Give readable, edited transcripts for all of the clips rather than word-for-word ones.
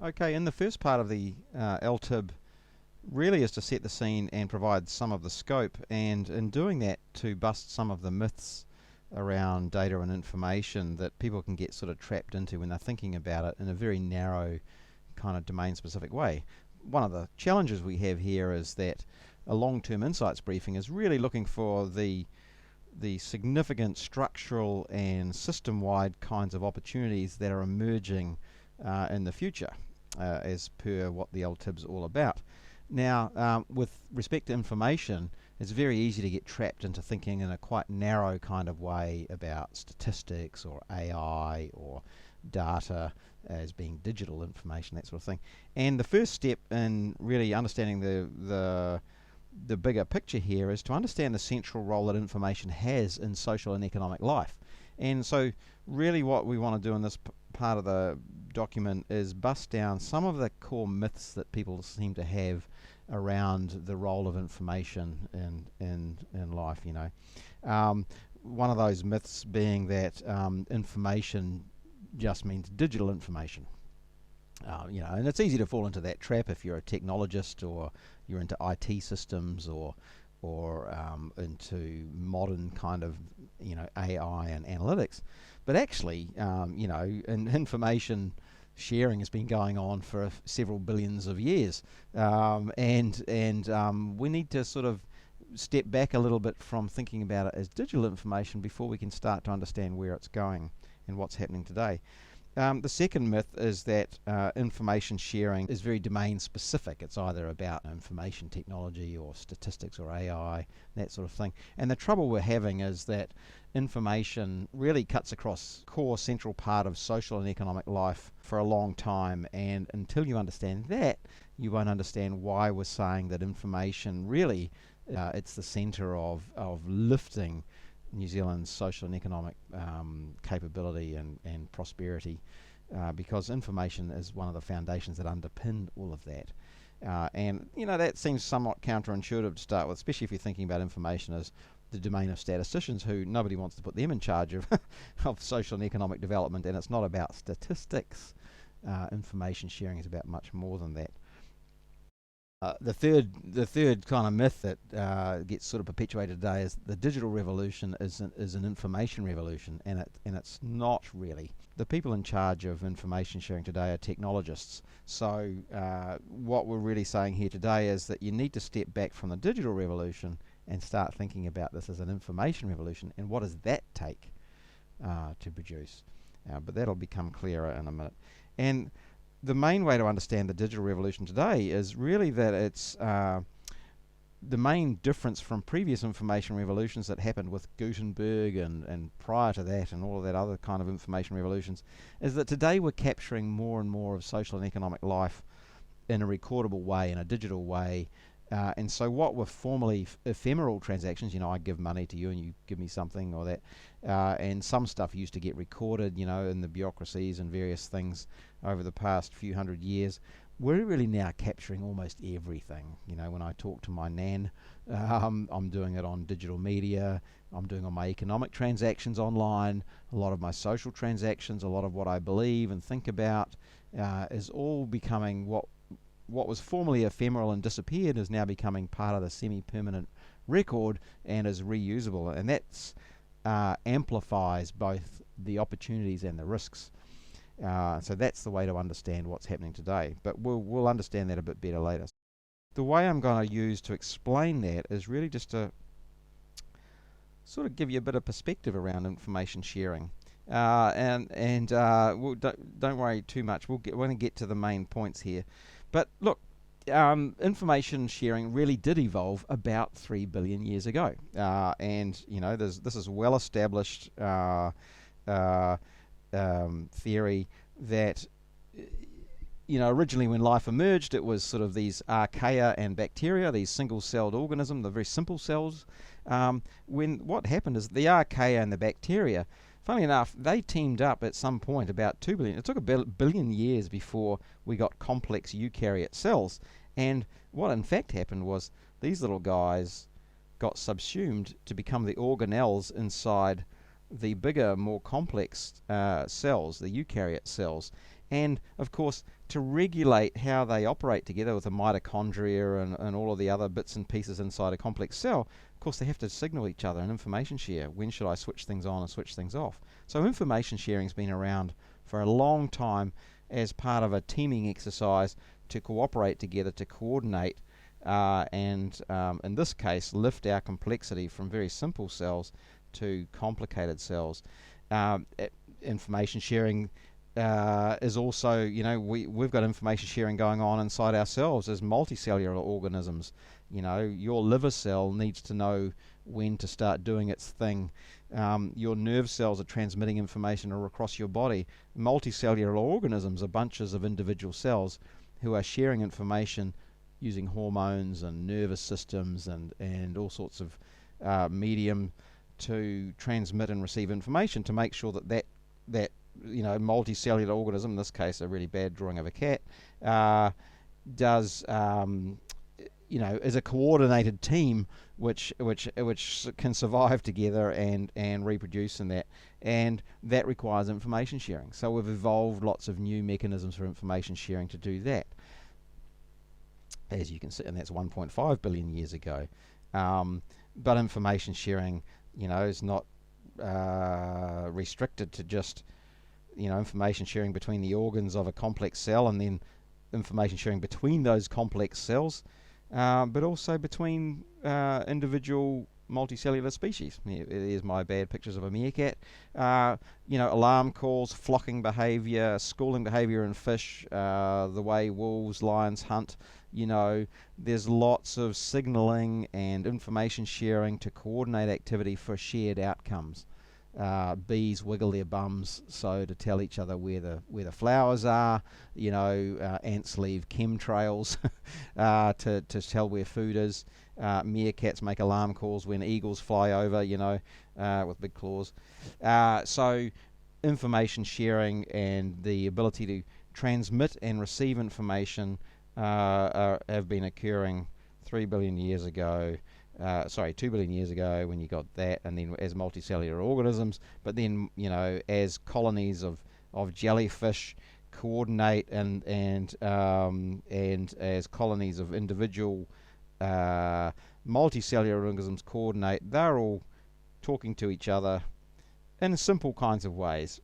Okay, in the first part of the LTIB really is to set the scene and provide some of the scope, and in doing that to bust some of the myths around data and information that people can get sort of trapped into when they're thinking about it in a very narrow kind of domain specific way. One of the challenges we have here is that a long-term insights briefing is really looking for the significant structural and system-wide kinds of opportunities that are emerging in the future, as per what the LTIB is all about. Now, with respect to information, it's very easy to get trapped into thinking in a quite narrow kind of way about statistics or AI or data as being digital information, that sort of thing. And the first step in really understanding the bigger picture here is to understand the central role that information has in social and economic life. And so really what we want to do in this part of the document is bust down some of the core myths that people seem to have around the role of information in life. One of those myths being that information just means digital information. And it's easy to fall into that trap if you're a technologist or you're into IT systems or into modern kind of AI and analytics. But actually, information sharing has been going on for several billions of years, and we need to sort of step back a little bit from thinking about it as digital information before we can start to understand where it's going and what's happening today. The second myth is that information sharing is very domain specific. It's either about information technology or statistics or AI, that sort of thing. And the trouble we're having is that information really cuts across core central part of social and economic life for a long time, and until you understand that, you won't understand why we're saying that information really it's the center of lifting New Zealand's social and economic capability and prosperity, because information is one of the foundations that underpin all of that. And that seems somewhat counterintuitive to start with, especially if you're thinking about information as the domain of statisticians, who nobody wants to put them in charge of of social and economic development, and it's not about statistics. Information sharing is about much more than that. The third kind of myth that gets sort of perpetuated today is the digital revolution is an information revolution, and it's not really. The people in charge of information sharing today are technologists. So what we're really saying here today is that you need to step back from the digital revolution and start thinking about this as an information revolution, and what does that take to produce. But that'll become clearer in a minute. And the main way to understand the digital revolution today is really that it's the main difference from previous information revolutions that happened with Gutenberg and prior to that and all of that other kind of information revolutions, is that today we're capturing more and more of social and economic life in a recordable way, in a digital way. And so what were formerly ephemeral transactions, I give money to you and you give me something or that, and some stuff used to get recorded, in the bureaucracies and various things over the past few hundred years. We're really now capturing almost everything. When I talk to my nan, I'm doing it on digital media, I'm doing all my economic transactions online, a lot of my social transactions, a lot of what I believe and think about is all becoming what was formerly ephemeral and disappeared is now becoming part of the semi-permanent record and is reusable, and that's amplifies both the opportunities and the risks. So that's the way to understand what's happening today, but we'll understand that a bit better later. The way I'm going to use to explain that is really just to sort of give you a bit of perspective around information sharing. Don't worry too much. We're going to get to the main points here. But look, information sharing really did evolve about 3 billion years ago. This is well-established theory that, originally when life emerged, it was sort of these archaea and bacteria, these single-celled organisms, the very simple cells. What happened is the archaea and the bacteria, funnily enough, they teamed up at some point about 2 billion. It took a billion years before we got complex eukaryote cells. And what in fact happened was these little guys got subsumed to become the organelles inside the bigger, more complex cells, the eukaryote cells. And of course, to regulate how they operate together with the mitochondria and all of the other bits and pieces inside a complex cell, of course they have to signal each other and information share. When should I switch things on and switch things off? So information sharing's been around for a long time as part of a teaming exercise to cooperate together, to coordinate, and in this case lift our complexity from very simple cells to complicated cells. Information sharing is also, we've got information sharing going on inside ourselves as multicellular organisms. Your liver cell needs to know when to start doing its thing. Your nerve cells are transmitting information across your body. Multicellular organisms are bunches of individual cells who are sharing information using hormones and nervous systems and all sorts of medium to transmit and receive information to make sure that multicellular organism, in this case a really bad drawing of a cat, does is a coordinated team which can survive together and reproduce in that, and that requires information sharing. So we've evolved lots of new mechanisms for information sharing to do that, as you can see, and that's 1.5 billion years ago. But information sharing, is not restricted to just information sharing between the organs of a complex cell and then information sharing between those complex cells, but also between individual multicellular species. Here's my bad pictures of a meerkat. Alarm calls, flocking behavior, schooling behavior in fish, the way wolves, lions hunt. There's lots of signaling and information sharing to coordinate activity for shared outcomes. Bees wiggle their bums so to tell each other where the flowers are. Ants leave chemtrails to tell where food is. Meerkats make alarm calls when eagles fly over, with big claws. So information sharing and the ability to transmit and receive information have been occurring 3 billion years ago. 2 billion years ago when you got that, and then as multicellular organisms, but then as colonies of jellyfish coordinate and as colonies of individual multicellular organisms coordinate, they're all talking to each other in simple kinds of ways.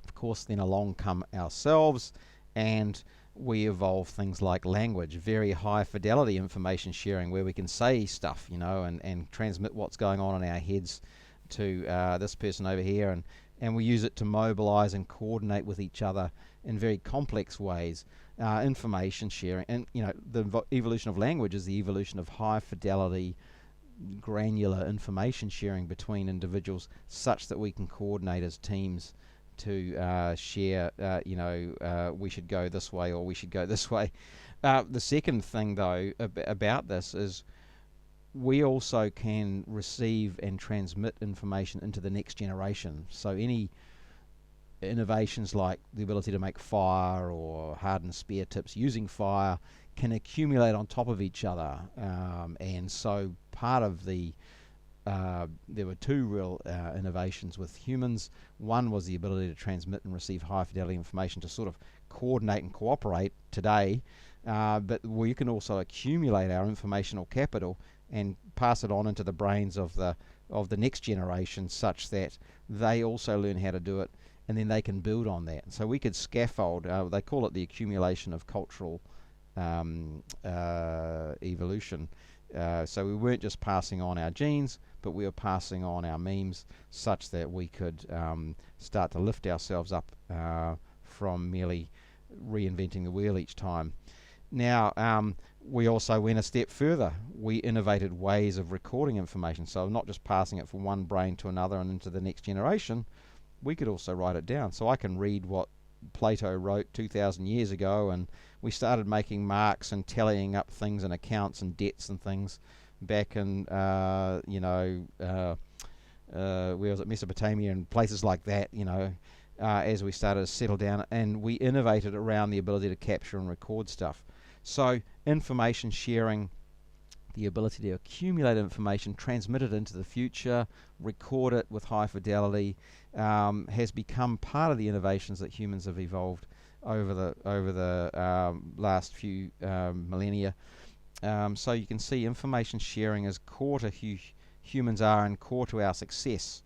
Of course, then along come ourselves, and we evolve things like language, very high fidelity information sharing, where we can say stuff, and transmit what's going on in our heads to this person over here, and we use it to mobilize and coordinate with each other in very complex ways. Information sharing, and the evolution of language is the evolution of high fidelity, granular information sharing between individuals, such that we can coordinate as teams to share, we should go this way or we should go this way. The second thing, though, about this is we also can receive and transmit information into the next generation. So any innovations like the ability to make fire or hardened spear tips using fire can accumulate on top of each other. And so part of there were two real innovations with humans. One was the ability to transmit and receive high fidelity information to sort of coordinate and cooperate today, but we can also accumulate our informational capital and pass it on into the brains of the next generation, such that they also learn how to do it, and then they can build on that. So we could scaffold, they call it the accumulation of cultural evolution. So we weren't just passing on our genes, but we were passing on our memes, such that we could start to lift ourselves up from merely reinventing the wheel each time. Now, we also went a step further. We innovated ways of recording information, so not just passing it from one brain to another and into the next generation. We could also write it down. So I can read what Plato wrote 2,000 years ago, and we started making marks and tallying up things and accounts and debts and things back in where was it, Mesopotamia and places like that, as we started to settle down, and we innovated around the ability to capture and record stuff. So information sharing, the ability to accumulate information, transmit it into the future, record it with high fidelity, has become part of the innovations that humans have evolved over the last few millennia. So you can see information sharing is core to who humans are and core to our success.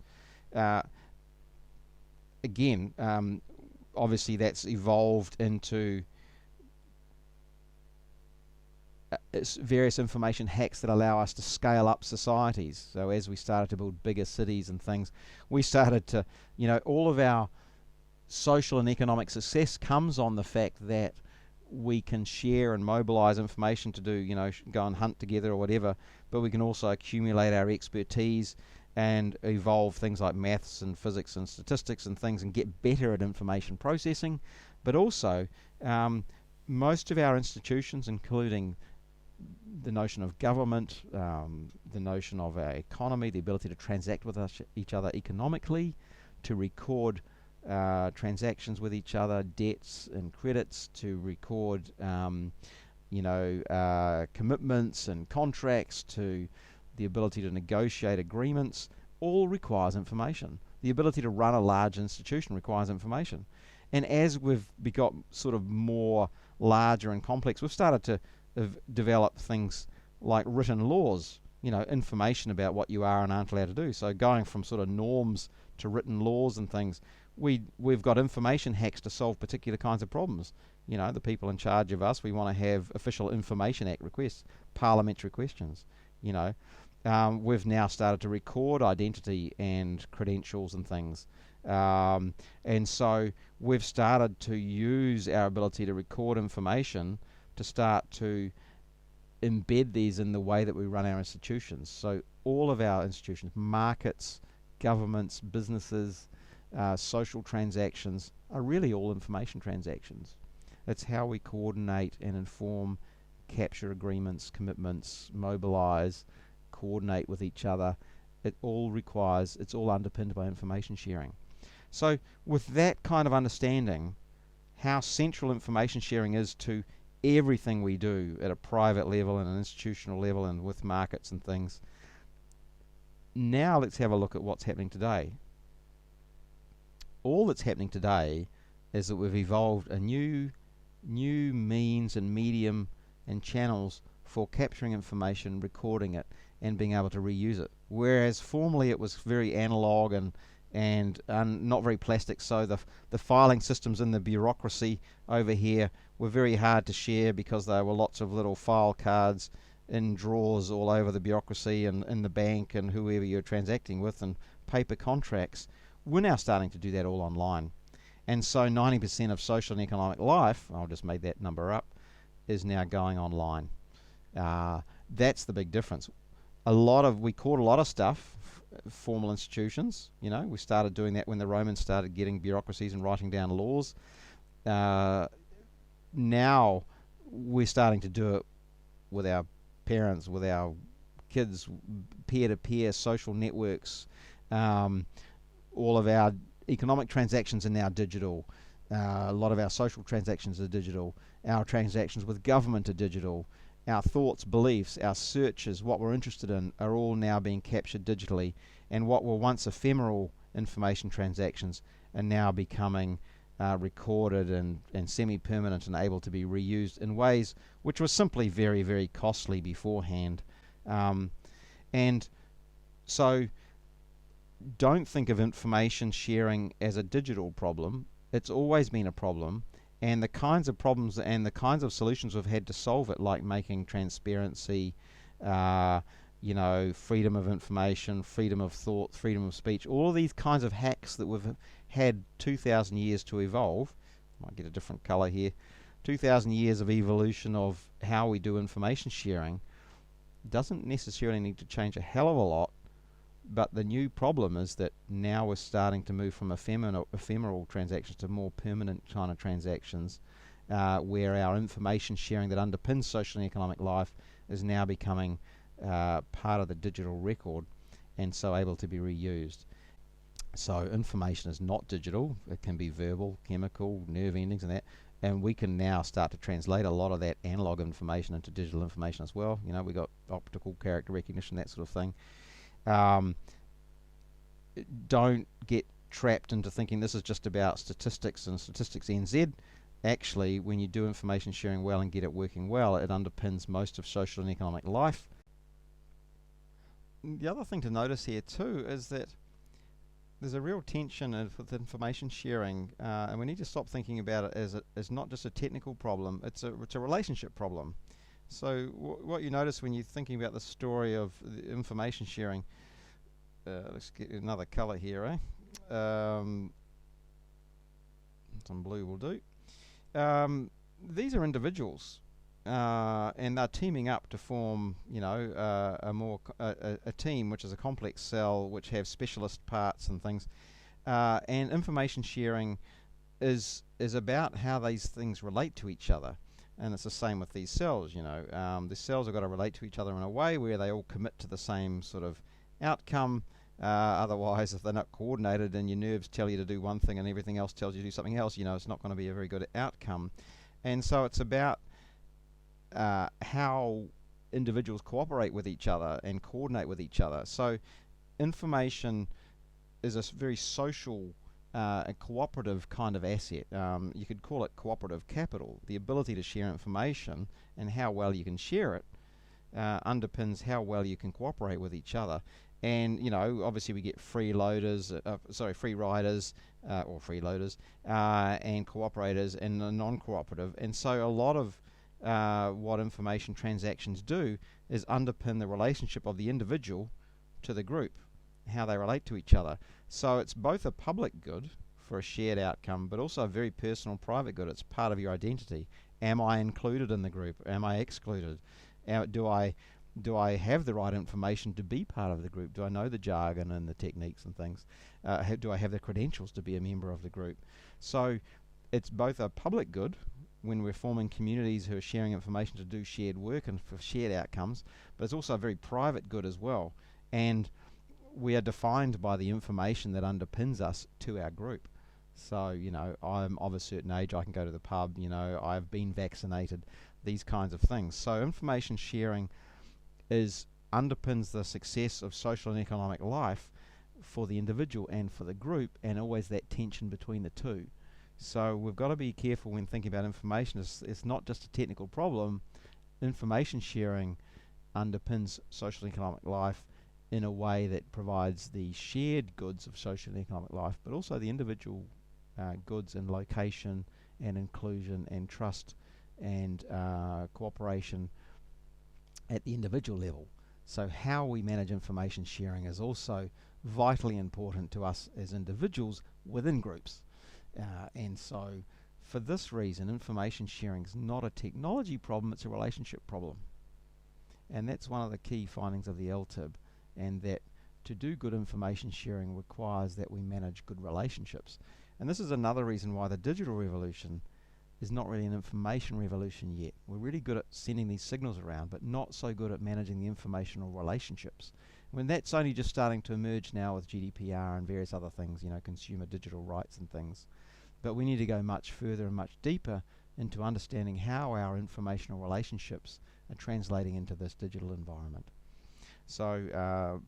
Again, obviously that's evolved into various information hacks that allow us to scale up societies. So as we started to build bigger cities and things, we started to, all of our social and economic success comes on the fact that we can share and mobilize information to do, go and hunt together or whatever, but we can also accumulate our expertise and evolve things like maths and physics and statistics and things and get better at information processing. But also, most of our institutions, including the notion of government, the notion of our economy, the ability to transact with each other economically, to record transactions with each other, debts and credits, to record commitments and contracts, to the ability to negotiate agreements, all requires information. The ability to run a large institution requires information. And as we've got sort of more larger and complex, we've started to develop things like written laws, information about what you are and aren't allowed to do. So going from sort of norms to written laws and things, we've got information hacks to solve particular kinds of problems. The people in charge of us, we want to have official Information Act requests, parliamentary questions. We've now started to record identity and credentials and things. And so we've started to use our ability to record information to start to embed these in the way that we run our institutions. So all of our institutions, markets, governments, businesses, social transactions, are really all information transactions. It's how we coordinate and inform, capture agreements, commitments, mobilize, coordinate with each other. It's all underpinned by information sharing. So with that kind of understanding, how central information sharing is to everything we do at a private level and an institutional level and with markets and things, now let's have a look at what's happening today. All that's happening today is that we've evolved a new means and medium and channels for capturing information, recording it, and being able to reuse it. Whereas formerly it was very analog and not very plastic, so the filing systems in the bureaucracy over here were very hard to share because there were lots of little file cards in drawers all over the bureaucracy and in the bank and whoever you're transacting with, and paper contracts. We're now starting to do that all online. And so 90% of social and economic life, I'll just make that number up, is now going online. That's the big difference. We caught a lot of stuff, formal institutions. We started doing that when the Romans started getting bureaucracies and writing down laws. Now we're starting to do it with our parents, with our kids, peer-to-peer social networks. All of our economic transactions are now digital. A lot of our social transactions are digital. Our transactions with government are digital. Our thoughts, beliefs, our searches, what we're interested in, are all now being captured digitally. And what were once ephemeral information transactions are now becoming recorded and semi-permanent and able to be reused in ways which were simply very, very costly beforehand. And so don't think of information sharing as a digital problem. It's always been a problem. And the kinds of problems and the kinds of solutions we've had to solve it, like making transparency, freedom of information, freedom of thought, freedom of speech, all of these kinds of hacks that we've had 2,000 years to evolve. Might get a different color here. 2,000 years of evolution of how we do information sharing doesn't necessarily need to change a hell of a lot. But the new problem is that now we're starting to move from ephemeral transactions to more permanent kind of transactions, where our information sharing that underpins social and economic life is now becoming part of the digital record, and so able to be reused. So information is not digital. It can be verbal, chemical, nerve endings and that. And we can now start to translate a lot of that analog information into digital information as well. We got optical character recognition, that sort of thing. Don't get trapped into thinking this is just about statistics and statistics NZ. actually, when you do information sharing well and get it working well, it underpins most of social and economic life. The other thing to notice here too is that there's a real tension with information sharing, and we need to stop thinking about it as not just a technical problem. It's a relationship problem. So what you notice when you're thinking about the story of the information sharing, let's get another colour here, some blue will do. These are individuals, and they're teaming up to form, a team which is a complex cell, which have specialist parts and things. And information sharing is about how these things relate to each other. And it's the same with these cells, the cells have got to relate to each other in a way where they all commit to the same sort of outcome. Otherwise, if they're not coordinated and your nerves tell you to do one thing and everything else tells you to do something else, it's not going to be a very good outcome. And so it's about how individuals cooperate with each other and coordinate with each other. So information is a very social a cooperative kind of asset. You could call it cooperative capital. The ability to share information and how well you can share it underpins how well you can cooperate with each other. And obviously we get free riders or freeloaders and cooperators and non-cooperative. And so a lot of what information transactions do is underpin the relationship of the individual to the group, how they relate to each other. So it's both a public good for a shared outcome, but also a very personal, private good. It's part of your identity. Am I included in the group? Am I excluded? Do I have the right information to be part of the group? Do I know the jargon and the techniques and things? Do I have the credentials to be a member of the group? So it's both a public good when we're forming communities who are sharing information to do shared work and for shared outcomes, but it's also a very private good as well. And we are defined by the information that underpins us to our group. So, I'm of a certain age, I can go to the pub, I've been vaccinated, these kinds of things. So information sharing underpins the success of social and economic life for the individual and for the group, and always that tension between the two. So we've got to be careful when thinking about information. It's not just a technical problem. Information sharing underpins social and economic life in a way that provides the shared goods of social and economic life, but also the individual goods and location and inclusion and trust and cooperation at the individual level. So how we manage information sharing is also vitally important to us as individuals within groups. And so for this reason, information sharing is not a technology problem, it's a relationship problem. And that's one of the key findings of the LTIB, and that to do good information sharing requires that we manage good relationships. And this is another reason why the digital revolution is not really an information revolution yet. We're really good at sending these signals around, but not so good at managing the informational relationships. When that's only just starting to emerge now with GDPR and various other things, consumer digital rights and things. But we need to go much further and much deeper into understanding how our informational relationships are translating into this digital environment. So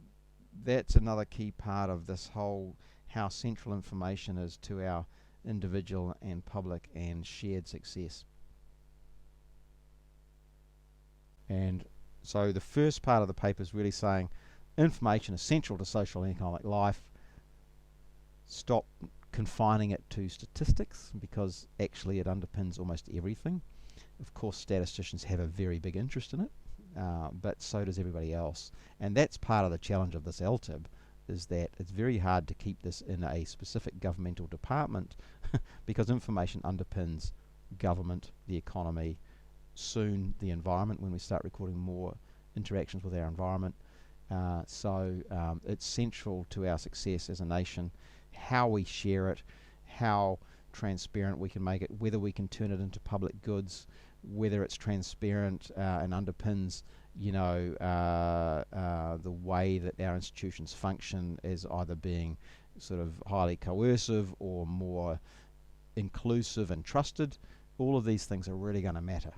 that's another key part of this whole, how central information is to our individual and public and shared success. And so the first part of the paper is really saying information is central to social and economic life. Stop confining it to statistics, because actually it underpins almost everything. Of course, statisticians have a very big interest in it, but so does everybody else. And that's part of the challenge of this LTIB, is that it's very hard to keep this in a specific governmental department because information underpins government, the economy, soon the environment when we start recording more interactions with our environment. So it's central to our success as a nation, how we share it, how transparent we can make it, whether we can turn it into public goods, whether it's transparent and underpins the way that our institutions function as either being sort of highly coercive or more inclusive and trusted. All of these things are really going to matter,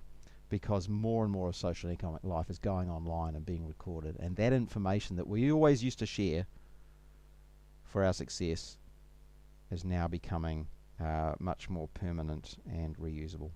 because more and more of social and economic life is going online and being recorded, and that information that we always used to share for our success is now becoming much more permanent and reusable.